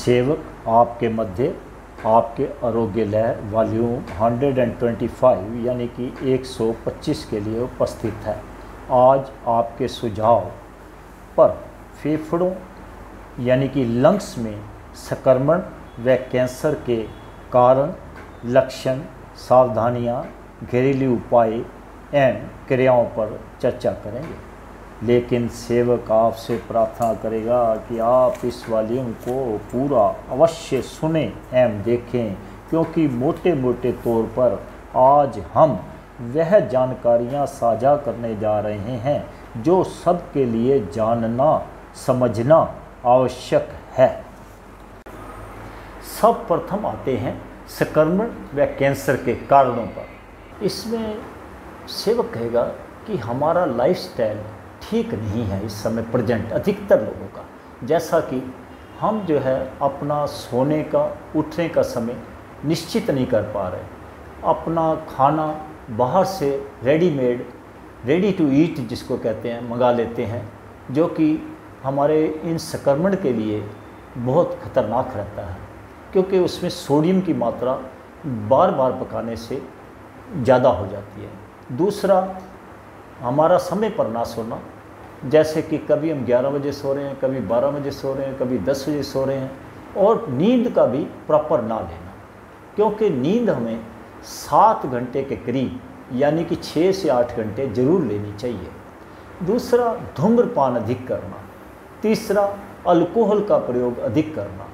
सेवक आपके मध्य आपके आरोग्य लय वॉल्यूम 125 यानी कि 125 के लिए उपस्थित है। आज आपके सुझाव पर फेफड़ों यानी कि लंग्स में संक्रमण व कैंसर के कारण, लक्षण, सावधानियां, घरेलू उपाय एवं क्रियाओं पर चर्चा करेंगे। लेकिन सेवक आपसे प्रार्थना करेगा कि आप इस वॉल्यूम को पूरा अवश्य सुने एवं देखें, क्योंकि मोटे मोटे तौर पर आज हम वह जानकारियां साझा करने जा रहे हैं जो सबके लिए जानना समझना आवश्यक है। सब प्रथम आते हैं संक्रमण व कैंसर के कारणों पर। इसमें सेवक कहेगा कि हमारा लाइफस्टाइल ठीक नहीं है इस समय प्रेजेंट अधिकतर लोगों का। जैसा कि हम जो है अपना सोने का उठने का समय निश्चित नहीं कर पा रहे, अपना खाना बाहर से रेडीमेड रेडी टू ईट जिसको कहते हैं मंगा लेते हैं, जो कि हमारे इन संक्रमण के लिए बहुत खतरनाक रहता है, क्योंकि उसमें सोडियम की मात्रा बार बार पकाने से ज़्यादा हो जाती है। दूसरा, हमारा समय पर ना सोना, जैसे कि कभी हम 11 बजे सो रहे हैं, कभी 12 बजे सो रहे हैं, कभी 10 बजे सो रहे हैं, और नींद का भी प्रॉपर ना लेना, क्योंकि नींद हमें 7 घंटे के करीब यानी कि 6 से 8 घंटे जरूर लेनी चाहिए। दूसरा, धूम्रपान अधिक करना। तीसरा, अल्कोहल का प्रयोग अधिक करना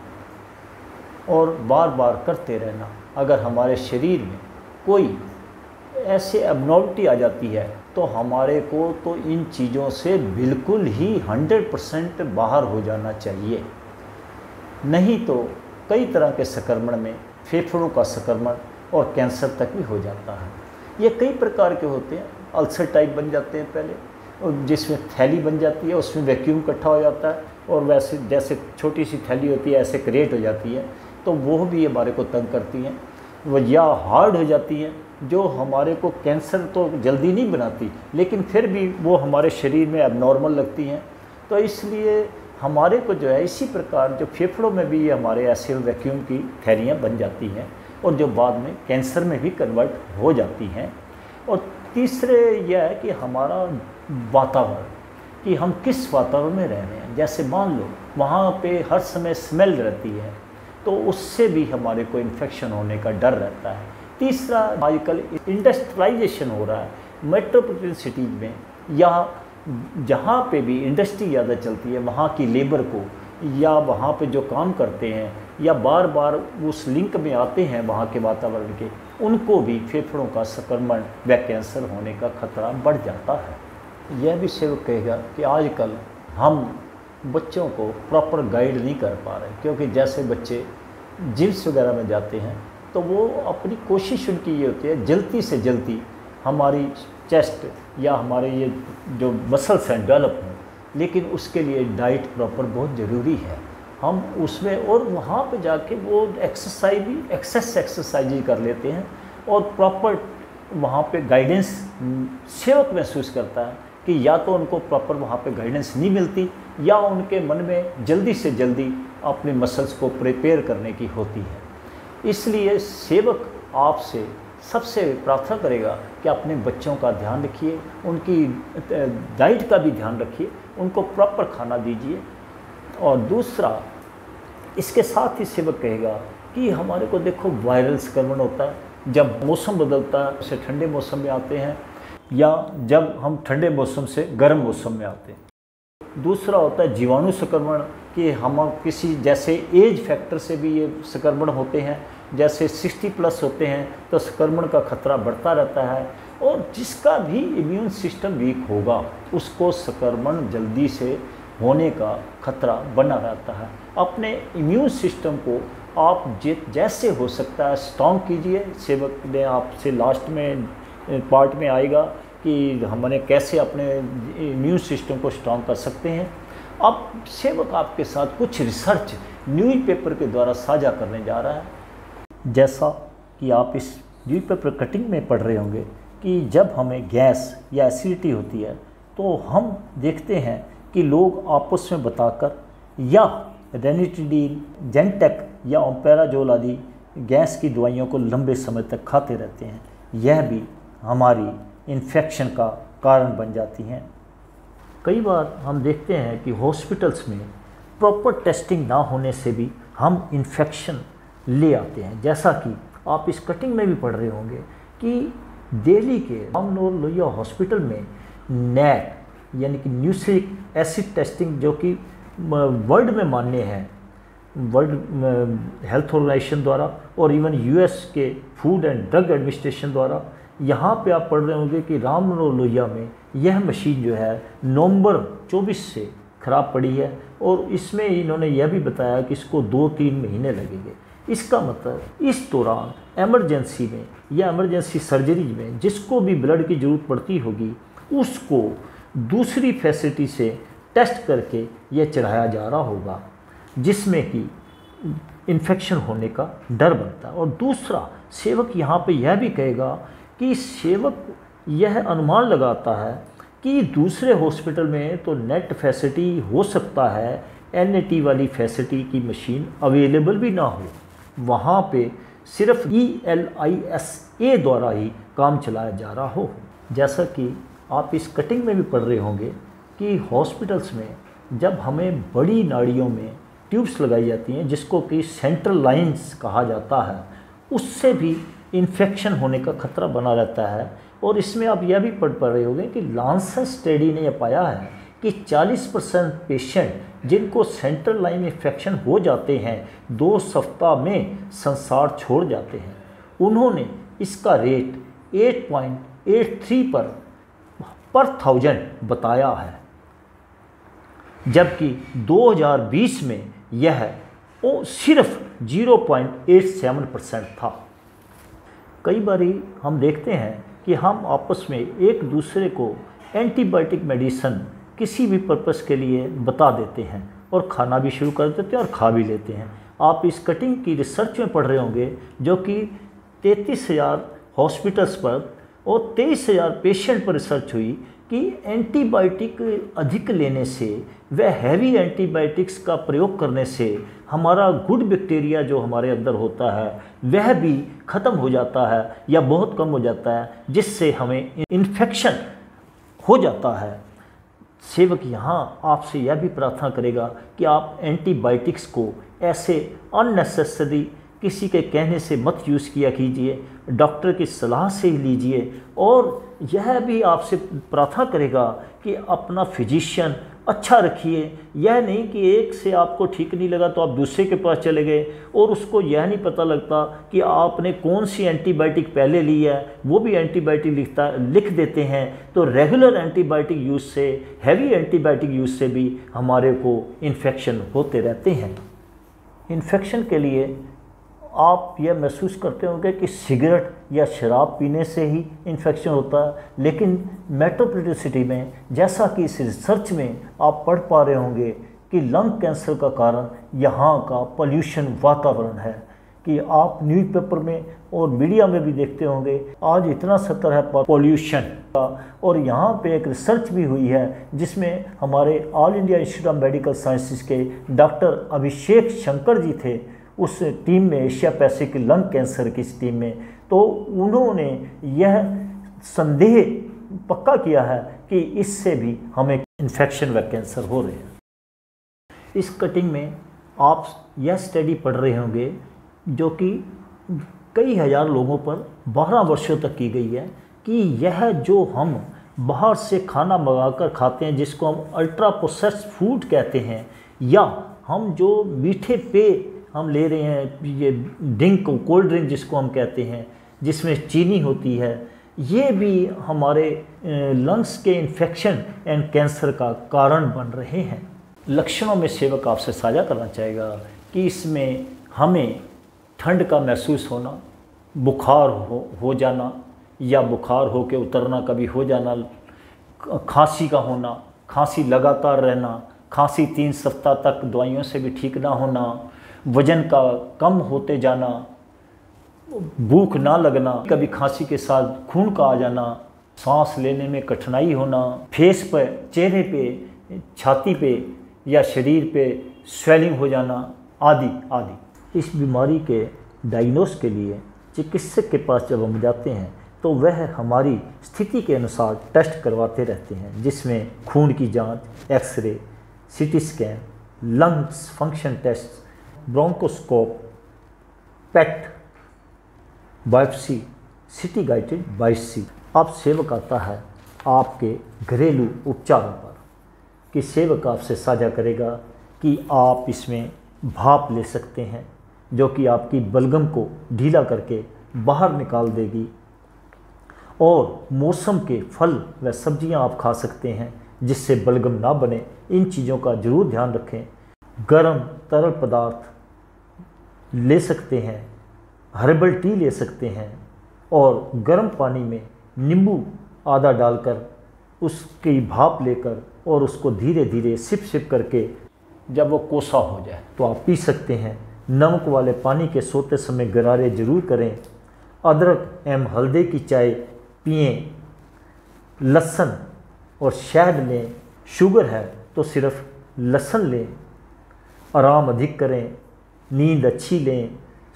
और बार बार करते रहना। अगर हमारे शरीर में कोई ऐसे एबनॉर्मलिटी आ जाती है तो हमारे को तो इन चीज़ों से बिल्कुल ही 100% बाहर हो जाना चाहिए, नहीं तो कई तरह के संक्रमण में फेफड़ों का संक्रमण और कैंसर तक भी हो जाता है। ये कई प्रकार के होते हैं। अल्सर टाइप बन जाते हैं पहले, और जिसमें थैली बन जाती है, उसमें वैक्यूम इकट्ठा हो जाता है और वैसे जैसे छोटी सी थैली होती है ऐसे क्रिएट हो जाती है, तो वो भी हमारे को तंग करती हैं। वो या हार्ड हो जाती हैं, जो हमारे को कैंसर तो जल्दी नहीं बनाती, लेकिन फिर भी वो हमारे शरीर में एबनॉर्मल लगती हैं। तो इसलिए हमारे को जो है इसी प्रकार जो फेफड़ों में भी ये हमारे ऐसे वैक्यूम की थैलियाँ बन जाती हैं और जो बाद में कैंसर में भी कन्वर्ट हो जाती हैं। और तीसरे यह है कि हमारा वातावरण, कि हम किस वातावरण में रह रहे हैं। जैसे मान लो वहाँ पे हर समय स्मेल रहती है, तो उससे भी हमारे को इन्फेक्शन होने का डर रहता है। तीसरा, आजकल इंडस्ट्रियलाइजेशन हो रहा है मेट्रोपॉलिटन सिटीज़ में, या जहाँ पे भी इंडस्ट्री ज़्यादा चलती है वहाँ की लेबर को, या वहाँ पे जो काम करते हैं या बार बार उस लिंक में आते हैं वहाँ के वातावरण के, उनको भी फेफड़ों का संक्रमण व कैंसर होने का खतरा बढ़ जाता है। यह भी सेवक कहेगा कि आजकल हम बच्चों को प्रॉपर गाइड नहीं कर पा रहे, क्योंकि जैसे बच्चे जिम्स वगैरह में जाते हैं तो वो अपनी कोशिश उनकी ये होती है जल्दी से जल्दी हमारी चेस्ट या हमारे ये जो मसल्स हैं डेवलप हों, लेकिन उसके लिए डाइट प्रॉपर बहुत ज़रूरी है। हम उसमें और वहाँ पे जाके वो एक्सेस एक्सरसाइज कर लेते हैं और प्रॉपर वहाँ पे गाइडेंस सेवक महसूस करता है कि या तो उनको प्रॉपर वहाँ पे गाइडेंस नहीं मिलती, या उनके मन में जल्दी से जल्दी अपने मसल्स को प्रिपेयर करने की होती है। इसलिए सेवक आपसे सबसे प्रार्थना करेगा कि अपने बच्चों का ध्यान रखिए, उनकी डाइट का भी ध्यान रखिए, उनको प्रॉपर खाना दीजिए। और दूसरा, इसके साथ ही सेवक कहेगा कि हमारे को देखो वायरल संक्रमण होता है जब मौसम बदलता है, जैसे ठंडे मौसम में आते हैं या जब हम ठंडे मौसम से गर्म मौसम में आते हैं। दूसरा होता है जीवाणु संक्रमण, कि हम किसी जैसे एज फैक्टर से भी ये संक्रमण होते हैं, जैसे 60+ होते हैं तो संक्रमण का खतरा बढ़ता रहता है, और जिसका भी इम्यून सिस्टम वीक होगा उसको संक्रमण जल्दी से होने का खतरा बना रहता है। अपने इम्यून सिस्टम को आप जैसे हो सकता है स्ट्रॉन्ग कीजिए। सेवक ने आपसे लास्ट में पार्ट में आएगा कि हमने कैसे अपने इम्यून सिस्टम को स्ट्रॉन्ग कर सकते हैं। अब सेवक आपके साथ कुछ रिसर्च न्यूज़पेपर के द्वारा साझा करने जा रहा है। जैसा कि आप इस न्यूज़पेपर कटिंग में पढ़ रहे होंगे कि जब हमें गैस या एसिडिटी होती है तो हम देखते हैं कि लोग आपस में बताकर या रेनिटिडीन, जेंटेक या ओम्पेराजोल आदि गैस की दवाइयों को लंबे समय तक खाते रहते हैं। यह भी हमारी इन्फेक्शन का कारण बन जाती हैं। कई बार हम देखते हैं कि हॉस्पिटल्स में प्रॉपर टेस्टिंग ना होने से भी हम इन्फेक्शन ले आते हैं। जैसा कि आप इस कटिंग में भी पढ़ रहे होंगे कि दिल्ली के राममनोहर लोहिया हॉस्पिटल में नैक यानी कि न्यूक्लिक एसिड टेस्टिंग, जो कि वर्ल्ड में मान्य है, वर्ल्ड हेल्थ ऑर्गेनाइजेशन द्वारा और इवन यूएस के फूड एंड ड्रग एडमिनिस्ट्रेशन द्वारा, यहाँ पे आप पढ़ रहे होंगे कि राममनोहर लोहिया में यह मशीन जो है नवंबर 24 से ख़राब पड़ी है और इसमें इन्होंने यह भी बताया कि इसको 2-3 महीने लगेंगे। इसका मतलब इस दौरान एमरजेंसी में या एमरजेंसी सर्जरी में जिसको भी ब्लड की ज़रूरत पड़ती होगी उसको दूसरी फैसिलिटी से टेस्ट करके यह चढ़ाया जा रहा होगा, जिसमें कि इन्फेक्शन होने का डर बनता है। और दूसरा, सेवक यहाँ पे यह भी कहेगा कि सेवक यह अनुमान लगाता है कि दूसरे हॉस्पिटल में तो नेट फैसिलिटी हो सकता है, NAT वाली फैसिलिटी की मशीन अवेलेबल भी ना हो, वहाँ पे सिर्फ ELISA द्वारा ही काम चलाया जा रहा हो। जैसा कि आप इस कटिंग में भी पढ़ रहे होंगे कि हॉस्पिटल्स में जब हमें बड़ी नाड़ियों में ट्यूब्स लगाई जाती हैं जिसको कि सेंट्रल लाइंस कहा जाता है, उससे भी इन्फेक्शन होने का खतरा बना रहता है। और इसमें आप यह भी पढ़ रहे होंगे कि लांसेट स्टडी ने यह पाया है कि 40% पेशेंट जिनको सेंट्रल लाइन इन्फेक्शन हो जाते हैं 2 सप्ताह में संसार छोड़ जाते हैं। उन्होंने इसका रेट 8.83 पर 1000 बताया है, जबकि 2020 में यह सिर्फ 0.87% था। कई बारी हम देखते हैं कि हम आपस में एक दूसरे को एंटीबायोटिक मेडिसिन किसी भी पर्पस के लिए बता देते हैं और खाना भी शुरू कर देते हैं और खा भी लेते हैं। आप इस कटिंग की रिसर्च में पढ़ रहे होंगे जो कि 33,000 हॉस्पिटल्स पर और 23,000 पेशेंट पर रिसर्च हुई कि एंटीबायोटिक अधिक लेने से व हैवी एंटीबायोटिक्स का प्रयोग करने से हमारा गुड बैक्टीरिया जो हमारे अंदर होता है वह भी ख़त्म हो जाता है या बहुत कम हो जाता है, जिससे हमें इन्फेक्शन हो जाता है। सेवक यहाँ आपसे यह भी प्रार्थना करेगा कि आप एंटीबायोटिक्स को ऐसे अननेसेसरी किसी के कहने से मत यूज़ किया कीजिए, डॉक्टर की सलाह से ही लीजिए। और यह भी आपसे प्रार्थना करेगा कि अपना फिजिशियन अच्छा रखिए। यह नहीं कि एक से आपको ठीक नहीं लगा तो आप दूसरे के पास चले गए और उसको यह नहीं पता लगता कि आपने कौन सी एंटीबायोटिक पहले ली है, वो भी एंटीबायोटिक लिख देते हैं। तो रेगुलर एंटीबायोटिक यूज़ से, हैवी एंटीबायोटिक यूज़ से भी हमारे को इन्फेक्शन होते रहते हैं। इन्फेक्शन के लिए आप यह महसूस करते होंगे कि सिगरेट या शराब पीने से ही इन्फेक्शन होता है, लेकिन मेट्रोपॉलिटन सिटी में जैसा कि इस रिसर्च में आप पढ़ पा रहे होंगे कि लंग कैंसर का कारण यहाँ का पोल्यूशन वातावरण है। कि आप न्यूज़पेपर में और मीडिया में भी देखते होंगे आज इतना स्तर है पोल्यूशन का। और यहाँ पे एक रिसर्च भी हुई है जिसमें हमारे all India institute of medical sciences के डॉक्टर अभिषेक शंकर जी थे उस टीम में, एशिया पैसिफिक लंग कैंसर की इस टीम में। तो उन्होंने यह संदेह पक्का किया है कि इससे भी हमें इन्फेक्शन व कैंसर हो रहे हैं। इस कटिंग में आप यह स्टडी पढ़ रहे होंगे जो कि कई हज़ार लोगों पर 12 वर्षों तक की गई है कि यह जो हम बाहर से खाना मंगाकर खाते हैं जिसको हम अल्ट्रा प्रोसेस्ड फूड कहते हैं, या हम जो मीठे पेय हम ले रहे हैं, ये ड्रिंक, कोल्ड ड्रिंक जिसको हम कहते हैं जिसमें चीनी होती है, ये भी हमारे लंग्स के इन्फेक्शन एंड कैंसर का कारण बन रहे हैं। लक्षणों में सेवक आपसे साझा करना चाहेगा कि इसमें हमें ठंड का महसूस होना, बुखार हो जाना या बुखार हो के उतरना कभी हो जाना, खांसी का होना, खांसी लगातार रहना, खांसी 3 सप्ताह तक दवाइयों से भी ठीक ना होना, वज़न का कम होते जाना, भूख ना लगना, कभी खांसी के साथ खून का आ जाना, सांस लेने में कठिनाई होना, फेस पर, चेहरे पे, छाती पे या शरीर पे स्वेलिंग हो जाना आदि आदि। इस बीमारी के डायग्नोस के लिए चिकित्सक के पास जब हम जाते हैं तो वह हमारी स्थिति के अनुसार टेस्ट करवाते रहते हैं, जिसमें खून की जांच, x-ray, CT scan, lungs function test, bronchoscope, PET, biopsy, CT guided biopsy. अब सेवक आता है आपके घरेलू उपचारों पर कि सेवक आपसे साझा करेगा कि आप इसमें भाप ले सकते हैं जो कि आपकी बलगम को ढीला करके बाहर निकाल देगी, और मौसम के फल व सब्जियां आप खा सकते हैं जिससे बलगम ना बने। इन चीज़ों का ज़रूर ध्यान रखें। गर्म तरल पदार्थ ले सकते हैं, हर्बल टी ले सकते हैं, और गर्म पानी में नींबू आधा डालकर उसकी भाप लेकर और उसको धीरे धीरे सिप सिप करके जब वो कोसा हो जाए तो आप पी सकते हैं। नमक वाले पानी के सोते समय गरारे जरूर करें। अदरक एवं हल्दी की चाय पिएं। लहसुन और शहद लें। शुगर है तो सिर्फ लहसुन लें। आराम अधिक करें। नींद अच्छी लें।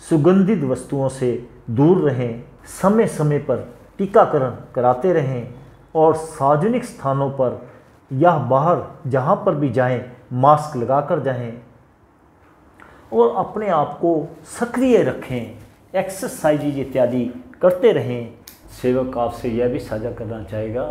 सुगंधित वस्तुओं से दूर रहें। समय समय पर टीकाकरण कराते रहें, और सार्वजनिक स्थानों पर या बाहर जहाँ पर भी जाएं मास्क लगाकर जाएं, और अपने आप को सक्रिय रखें। एक्सरसाइज इत्यादि करते रहें। सेवक आपसे यह भी साझा करना चाहेगा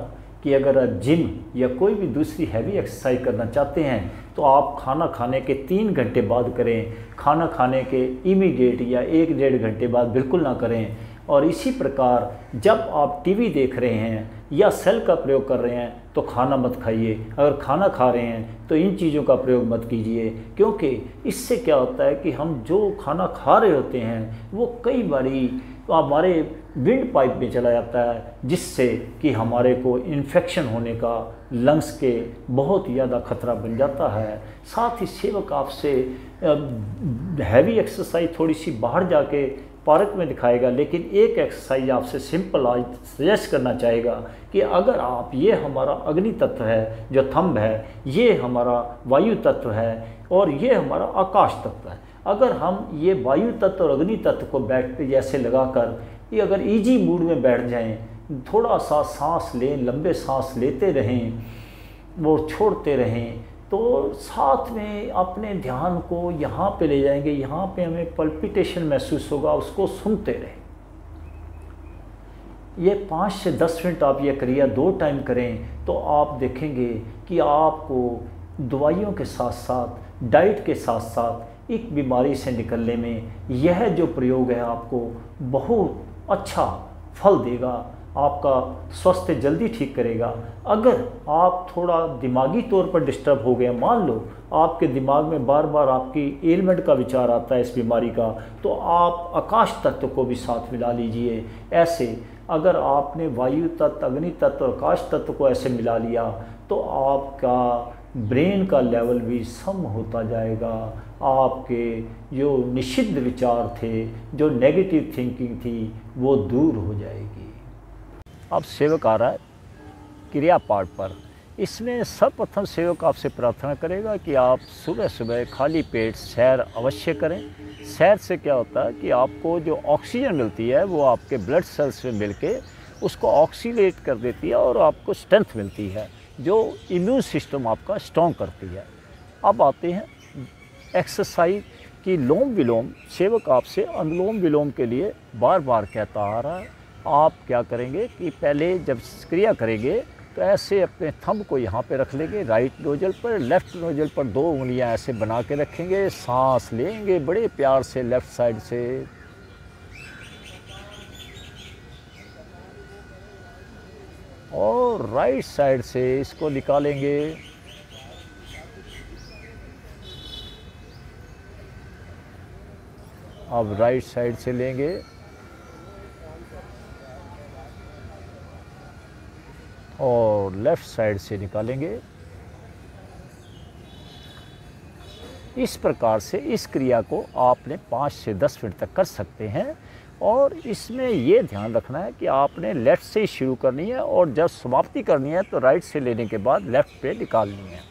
कि अगर आप जिम या कोई भी दूसरी हैवी एक्सरसाइज करना चाहते हैं तो आप खाना खाने के 3 घंटे बाद करें। खाना खाने के इमीडिएट या 1-1.5 घंटे बाद बिल्कुल ना करें। और इसी प्रकार जब आप टीवी देख रहे हैं या सेल का प्रयोग कर रहे हैं तो खाना मत खाइए। अगर खाना खा रहे हैं तो इन चीज़ों का प्रयोग मत कीजिए, क्योंकि इससे क्या होता है कि हम जो खाना खा रहे होते हैं वो कई बारी हमारे विंड पाइप में चला जाता है, जिससे कि हमारे को इन्फेक्शन होने का लंग्स के बहुत ज़्यादा खतरा बन जाता है। साथ ही सेवक आपसे हैवी एक्सरसाइज थोड़ी सी बाहर जाके पार्क में दिखाएगा, लेकिन एक एक्सरसाइज आपसे सिंपल आज सजेस्ट करना चाहेगा कि अगर आप, ये हमारा अग्नि तत्व है जो थंब है, ये हमारा वायु तत्व है और ये हमारा आकाश तत्व है। अगर हम ये वायु तत्व और अग्नि तत्व को बैठ पे जैसे लगाकर ये अगर इजी मूड में बैठ जाएं, थोड़ा सा सांस लें, लंबे सांस लेते रहें वो छोड़ते रहें, तो साथ में अपने ध्यान को यहाँ पे ले जाएंगे। यहाँ पे हमें पल्पिटेशन महसूस होगा, उसको सुनते रहें। ये 5 से 10 मिनट आप ये क्रिया 2 टाइम करें तो आप देखेंगे कि आपको दवाइयों के साथ साथ, डाइट के साथ साथ एक बीमारी से निकलने में यह जो प्रयोग है आपको बहुत अच्छा फल देगा। आपका स्वास्थ्य जल्दी ठीक करेगा। अगर आप थोड़ा दिमागी तौर पर डिस्टर्ब हो गए, मान लो आपके दिमाग में बार बार आपकी एलिमेंट का विचार आता है इस बीमारी का, तो आप आकाश तत्व को भी साथ मिला लीजिए। ऐसे अगर आपने वायु तत्व, अग्नि तत्व और आकाश तत्व को ऐसे मिला लिया तो आपका ब्रेन का लेवल भी सम होता जाएगा। आपके जो निषिद्ध विचार थे, जो नेगेटिव थिंकिंग थी, वो दूर हो जाएगी। अब सेवक आ रहा है क्रिया पाठ पर। इसमें सर्वप्रथम सेवक आपसे प्रार्थना करेगा कि आप सुबह सुबह खाली पेट सैर अवश्य करें। सैर से क्या होता है कि आपको जो ऑक्सीजन मिलती है वो आपके ब्लड सेल्स में मिलके उसको ऑक्सीडेट कर देती है और आपको स्ट्रेंथ मिलती है, जो इम्यून सिस्टम आपका स्ट्रॉन्ग करती है। अब आते हैं एक्सरसाइज की लोम विलोम। सेवक आपसे अनुलोम विलोम के लिए बार बार कहता आ रहा है। आप क्या करेंगे कि पहले जब क्रिया करेंगे तो ऐसे अपने थंब को यहाँ पे रख लेंगे राइट नोजल पर, लेफ़्ट नोजल पर 2 उंगलियाँ ऐसे बना के रखेंगे। सांस लेंगे बड़े प्यार से लेफ़्ट साइड से, और राइट साइड से इसको निकालेंगे। अब राइट साइड से लेंगे और लेफ़्ट साइड से निकालेंगे। इस प्रकार से इस क्रिया को आपने 5 से 10 मिनट तक कर सकते हैं। और इसमें ये ध्यान रखना है कि आपने लेफ़्ट से ही शुरू करनी है और जब समाप्ति करनी है तो राइट से लेने के बाद लेफ़्ट पे निकालनी है।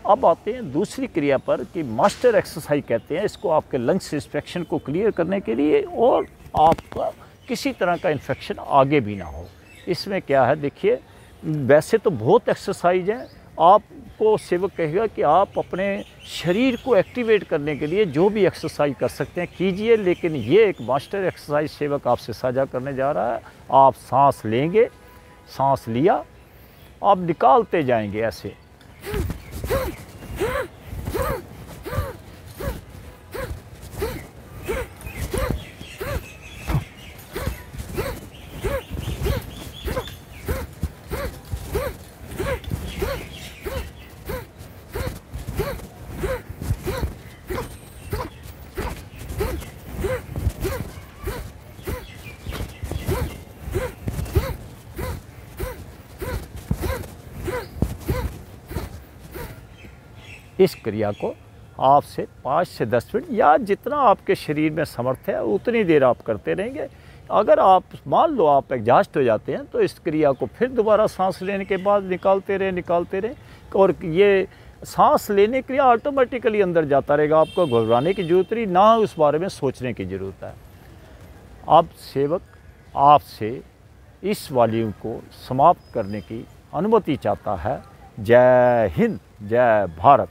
अब आते हैं दूसरी क्रिया पर कि मास्टर एक्सरसाइज कहते हैं इसको, आपके लंग्स इंस्पेक्शन को क्लियर करने के लिए और आपका किसी तरह का इन्फेक्शन आगे भी ना हो। इसमें क्या है देखिए, वैसे तो बहुत एक्सरसाइज है, आपको सेवक कहेगा कि आप अपने शरीर को एक्टिवेट करने के लिए जो भी एक्सरसाइज कर सकते हैं कीजिए, लेकिन ये एक मास्टर एक्सरसाइज सेवक आपसे साझा करने जा रहा है। आप सांस लेंगे, सांस लिया, आप निकालते जाएंगे ऐसे। इस क्रिया को आपसे 5 से 10 मिनट या जितना आपके शरीर में समर्थ है उतनी देर आप करते रहेंगे। अगर आप मान लो आप एग्जॉस्ट हो जाते हैं तो इस क्रिया को फिर दोबारा सांस लेने के बाद निकालते रहें और ये सांस लेने के लिए ऑटोमेटिकली अंदर जाता रहेगा, आपको घबराने की जरूरत नहीं, ना उस बारे में सोचने की ज़रूरत है। अब सेवक आपसे इस वॉल्यूम को समाप्त करने की अनुमति चाहता है। जय हिंद, जय भारत।